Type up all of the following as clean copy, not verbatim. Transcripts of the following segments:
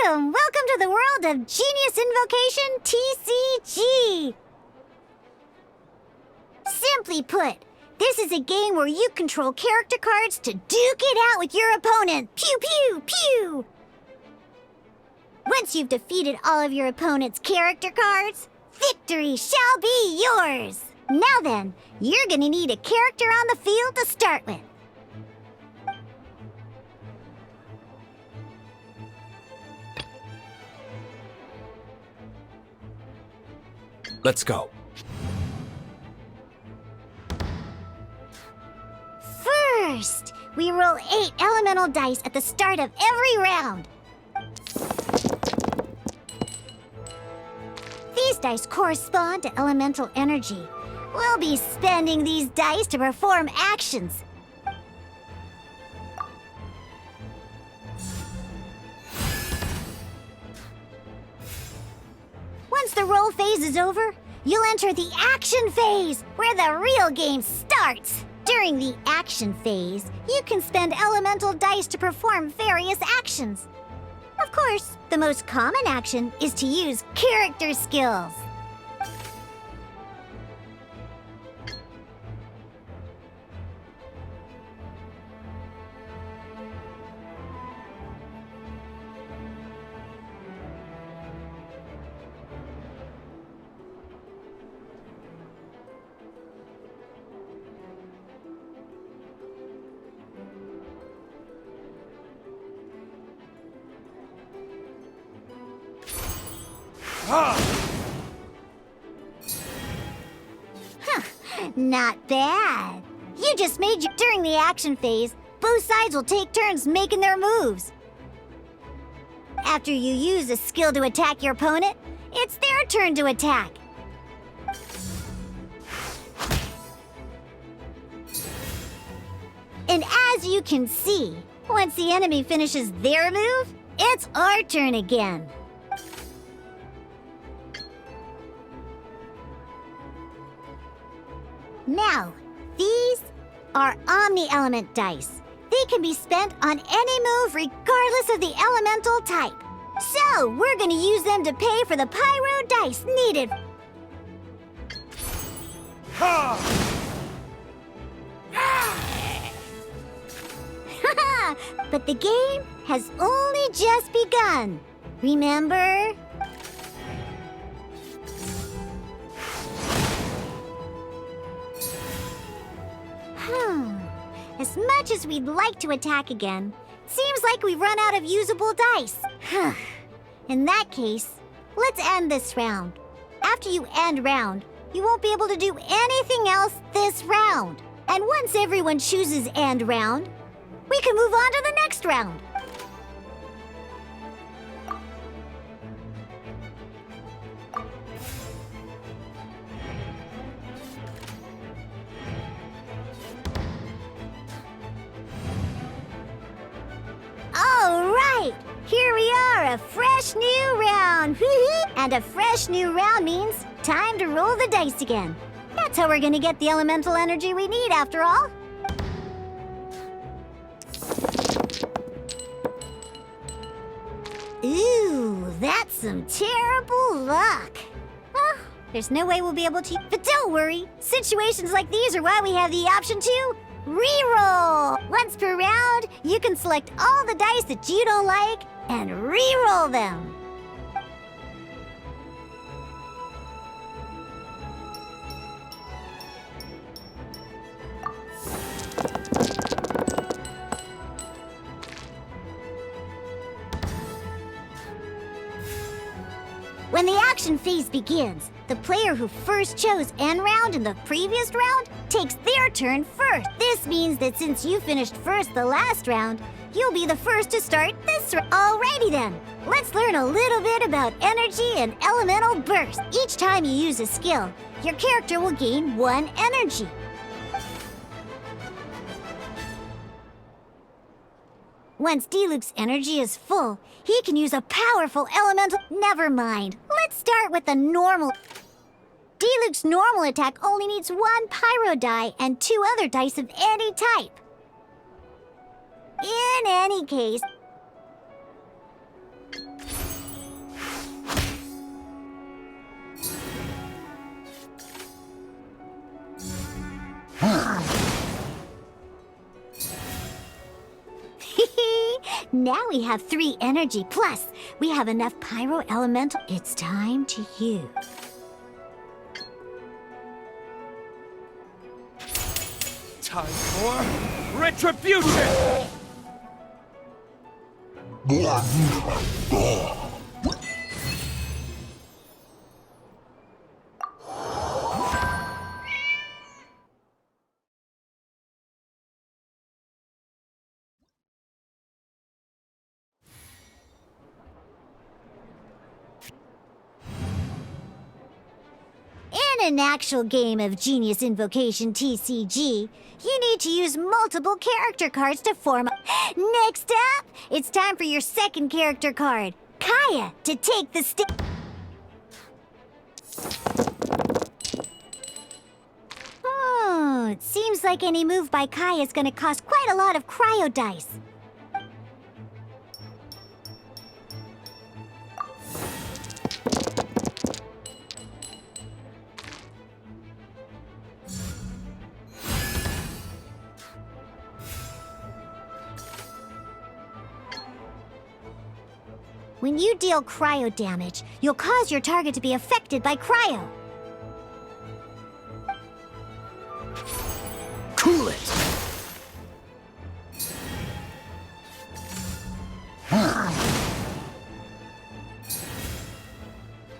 Welcome to the world of Genius Invocation TCG! Simply put, this is a game where you control character cards to duke it out with your opponent. Pew pew pew! Once you've defeated all of your opponent's character cards, victory shall be yours! Now then, you're gonna need a character on the field to start with. Let's go. First, we roll 8 elemental dice at the start of every round. These dice correspond to elemental energy. We'll be spending these dice to perform actions. Once the roll phase is over, you'll enter the action phase, where the real game starts. During the action phase, you can spend elemental dice to perform various actions. Of course, the most common action is to use character skills. Not bad. You just made during the action phase, both sides will take turns making their moves. After you use a skill to attack your opponent, it's their turn to attack. And as you can see, once the enemy finishes their move, it's our turn again. Now, these are Omni-Element dice. They can be spent on any move regardless of the elemental type. So, we're gonna use them to pay for the pyro dice needed. But the game has only just begun. Remember? As much as we'd like to attack again, seems like we've run out of usable dice. In that case, let's end this round. After you end round, you won't be able to do anything else this round. And once everyone chooses end round, we can move on to the next round. Alright, here we are, a fresh new round. And a fresh new round means time to roll the dice again. That's how we're gonna get the elemental energy we need after all. Ooh, that's some terrible luck. Well, there's no way we'll be able to. But don't worry, situations like these are why we have the option to re-roll. Once per round, you can select all the dice that you don't like and re-roll them. When the action phase begins, the player who first chose end round in the previous round takes their turn first. This means that since you finished first the last round, you'll be the first to start this round. Alrighty then, let's learn a little bit about energy and elemental burst. Each time you use a skill, your character will gain 1 energy. Once Diluc's energy is full, he can use a powerful elemental. Never mind. Let's start with the normal. Diluc's normal attack only needs 1 pyro die and 2 other dice of any type. In any case, Now we have 3 energy, plus we have enough pyro elemental. It's time to use. Time for retribution! In an actual game of Genius Invocation TCG, you need to use multiple character cards to form a... Next up, it's time for your second character card, Kaya, to take the stick. Oh, it seems like any move by Kaya is going to cost quite a lot of cryo dice. When you deal cryo damage, you'll cause your target to be affected by cryo. Cool it!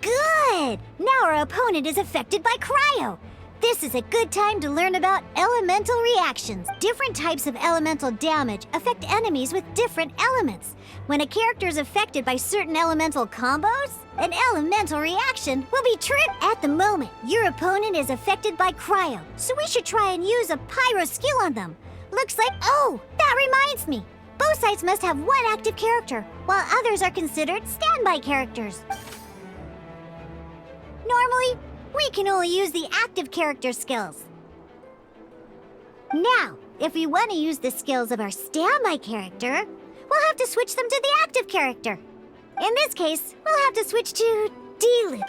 Good! Now our opponent is affected by cryo. This is a good time to learn about elemental reactions. Different types of elemental damage affect enemies with different elements. When a character is affected by certain elemental combos, an elemental reaction will be triggered. At the moment, your opponent is affected by cryo, so we should try and use a pyro skill on them. Looks like... Oh, that reminds me! Both sides must have one active character, while others are considered standby characters. Normally, we can only use the active character skills. Now, if we want to use the skills of our standby character, we'll have to switch them to the active character. In this case, we'll have to switch to D-Loop.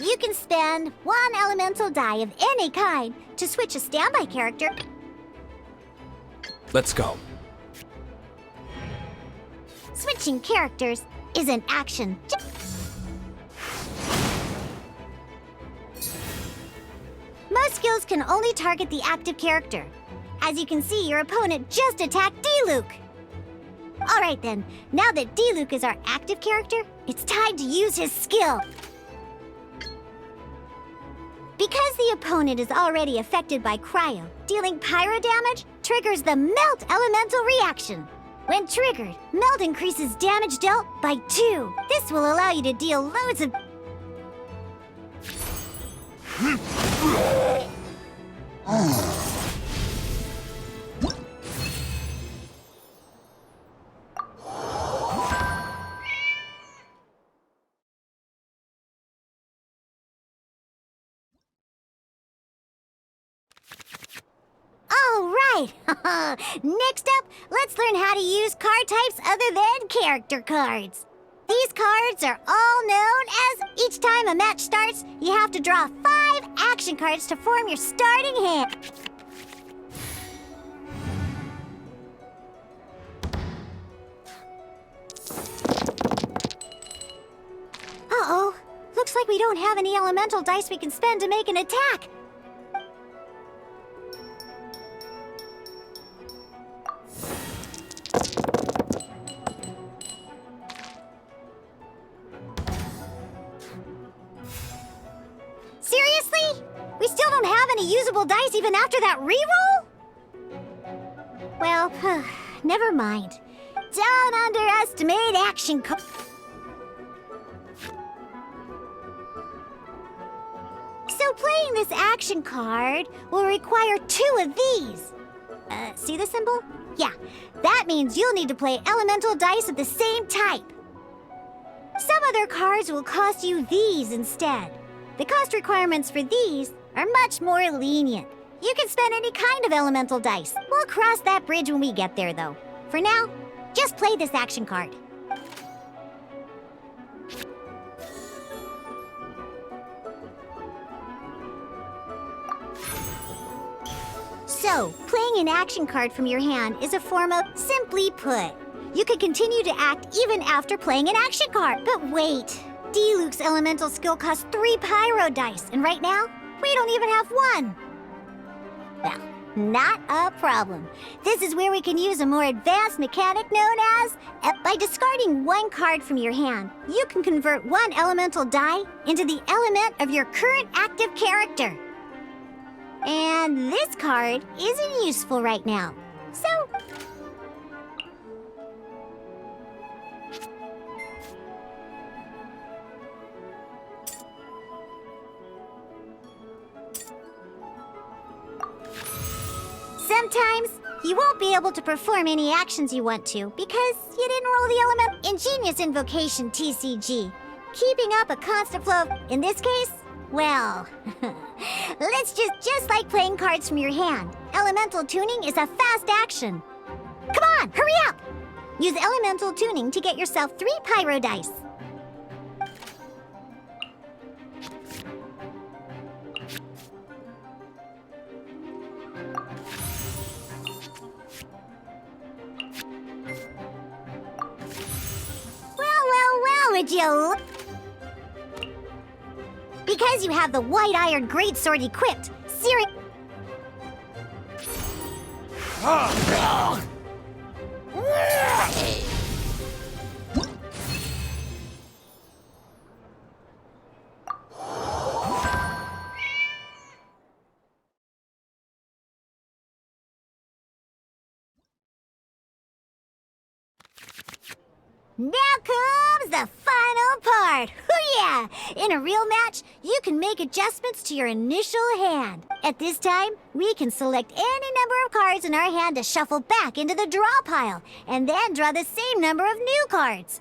You can spend 1 elemental die of any kind to switch a standby character. Let's go. Switching characters is an action. Most skills can only target the active character. As you can see, your opponent just attacked D-Luke. Alright then, now that D-Luke is our active character, it's time to use his skill. Because the opponent is already affected by cryo, dealing pyro damage triggers the Melt Elemental reaction. When triggered, Melt increases damage dealt by 2. This will allow you to deal loads of... All right! Next up, let's learn how to use card types other than character cards. These cards are all known as, each time a match starts, you have to draw 5 action cards to form your starting hand. Uh-oh. Looks like we don't have any elemental dice we can spend to make an attack. Seriously? We still don't have any usable dice even after that reroll? Well, never mind. Don't underestimate action cards. So playing this action card will require 2 of these. See the symbol? Yeah, that means you'll need to play elemental dice of the same type. Some other cards will cost you these instead. The cost requirements for these are much more lenient. You can spend any kind of elemental dice. We'll cross that bridge when we get there, though. For now, just play this action card. So, playing an action card from your hand is a form of simply put. You can continue to act even after playing an action card. But wait, Diluc's elemental skill costs 3 pyro dice, and right now, we don't even have 1. Well, not a problem. This is where we can use a more advanced mechanic known as... by discarding 1 card from your hand, you can convert 1 elemental die into the element of your current active character. And this card isn't useful right now. So... sometimes, you won't be able to perform any actions you want to because you didn't roll the element. Ingenious Invocation, TCG. Keeping up a constant flow of, in this case, well, let's just like playing cards from your hand. Elemental tuning is a fast action. Come on, hurry up! Use elemental tuning to get yourself 3 pyro dice. Well, would you? Because you have the White Iron Greatsword equipped, Siri... Now comes the final part! Hoo-yeah! In a real match, you can make adjustments to your initial hand. At this time, we can select any number of cards in our hand to shuffle back into the draw pile, and then draw the same number of new cards.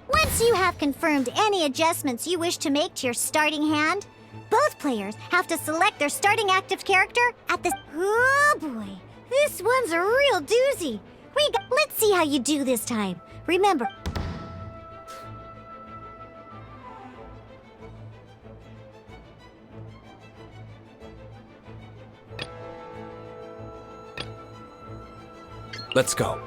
Once you have confirmed any adjustments you wish to make to your starting hand, both players have to select their starting active character at the... Oh boy, this one's a real doozy. Let's see how you do this time. Remember... Let's go.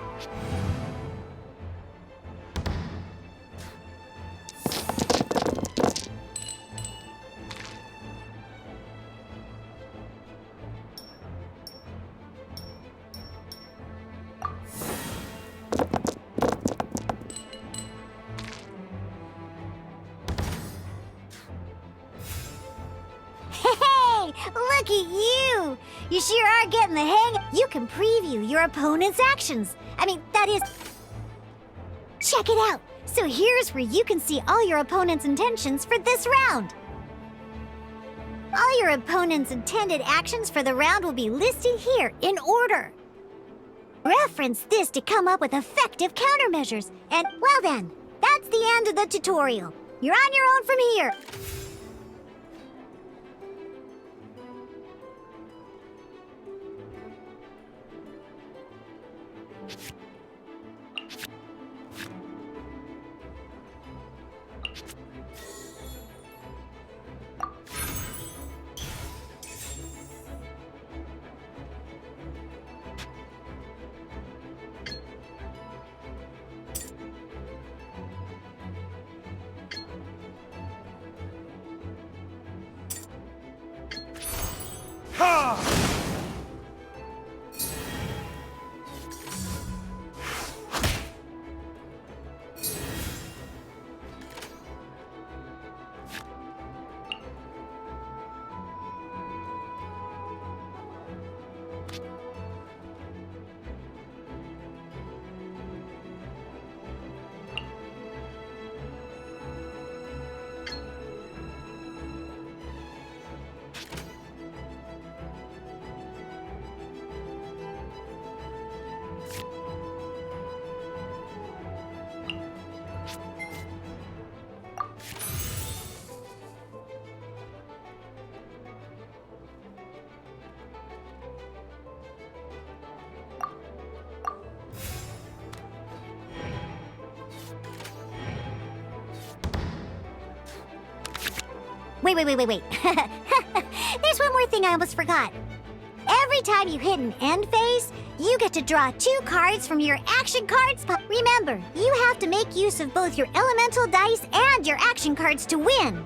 Hey, look at you! You sure are getting the hang. You can preview your opponent's actions. I mean, that is... Check it out! So here's where you can see all your opponent's intentions for this round. All your opponent's intended actions for the round will be listed here in order. Reference this to come up with effective countermeasures. And, well then, that's the end of the tutorial. You're on your own from here. Wait. There's one more thing I almost forgot. Every time you hit an end phase, you get to draw 2 cards from your action cards. Remember, you have to make use of both your elemental dice and your action cards to win.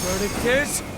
Verdict is